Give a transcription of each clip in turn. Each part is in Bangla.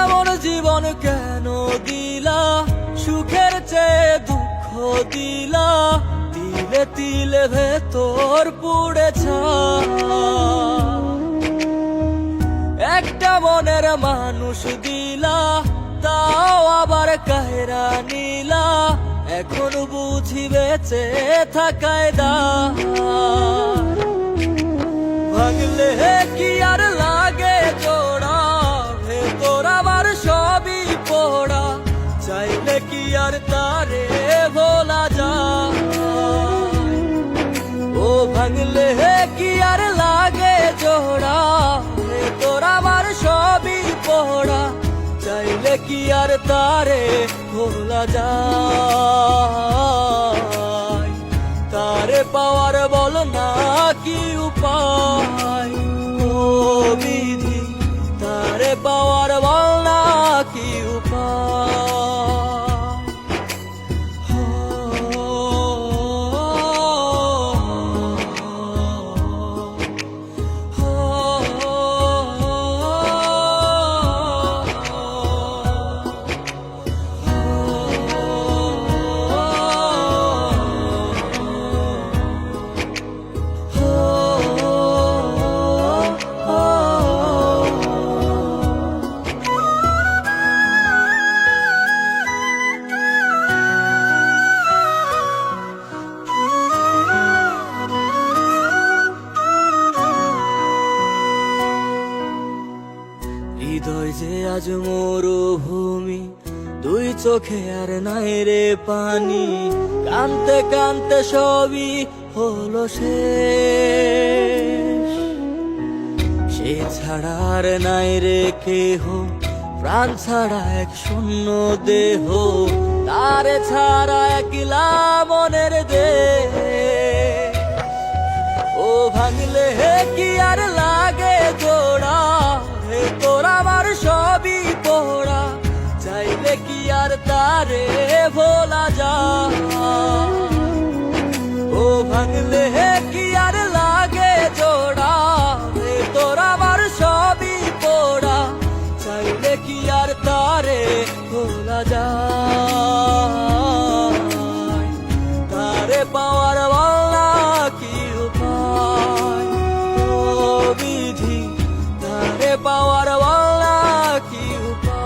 এমন জীবন কেন দিলা, সুখের চেয়ে দুঃখ দিলা, তিলে তিলে ভেতর পুড়েছা। একটা মনের মানুষ দিলা, তাও আবার কাহেরা নিলা, এখন বুঝি বেঁচে থাকায় দা। ভাঙলে কি আর লাগে জোড়া, ভেতর আমার সবই পোড়া, চাইলে কি আর তারে ভোলা যায়। ও ভাঙলে কি আর লাগে জোড়া, ভেতর আমার সবই পোড়া, চাইলে কি আর তারে ভোলা যায়। তারে পাওয়ার বল না কি উপায়, ও বিধি তারে পাওয়ার বল না কি উপায়। হৃদয় যে আজ মরুভূমি, দুই চোখে আর নাই রে পানি, কানতে কানতে সবই হলো শেষ। সে ছাড়া আর নাই রে কেহ, প্রাণ ছাড়া এক শূন্য দেহ, তারে ছাড়া একলা মনের দেহ। ও ভাঙলে কি আর লাগে জোড়া, ভেতর আমার সবই পোড়া, চাইলে কি আর তারে ভোলা যায়। ও ভাঙলে কি আর লাগে জোড়া, ভেতর আমার সবই পোড়া, চাইলে কি আর তারে ভোলা যায়। তারে পাওয়ার বলা কি উপায়, ও বিধি তারে পাওয়ার বলা কি উপায়।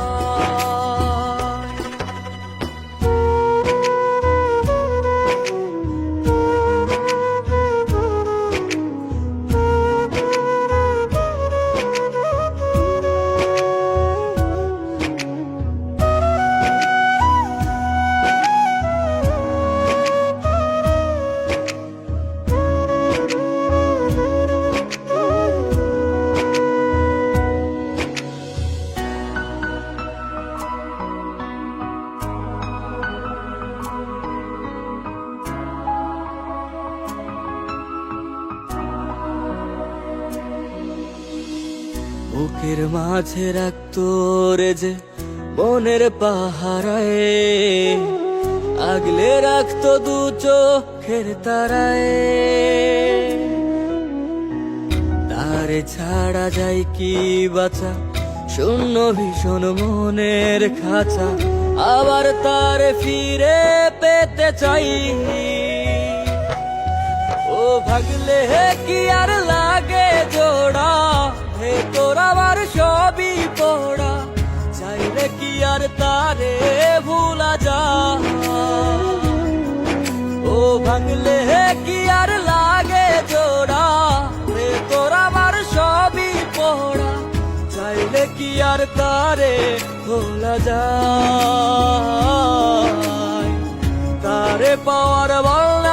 বুকের মাঝে রাখতো রে যে মনের পাহারায়, আগলে রাখতো দু চোখের তারায়। তারে ছাড়া যায় কি বাঁচা, শূন্য ভীষণ মনের খাঁচা, আবার তারে ফিরে পেতে চাই। ও ভাগলে কি আর লাগে জোড়া, ভেতর আমার সবই পোড়া, চাইলে কি আর তারে ভুলা যায়। ও ভাঙলে কি আর লাগে জোড়া, ভেতর আমার সবই পোড়া, চাইলে কি আর তারে ভোলা যায়। তারে পাওয়ার বল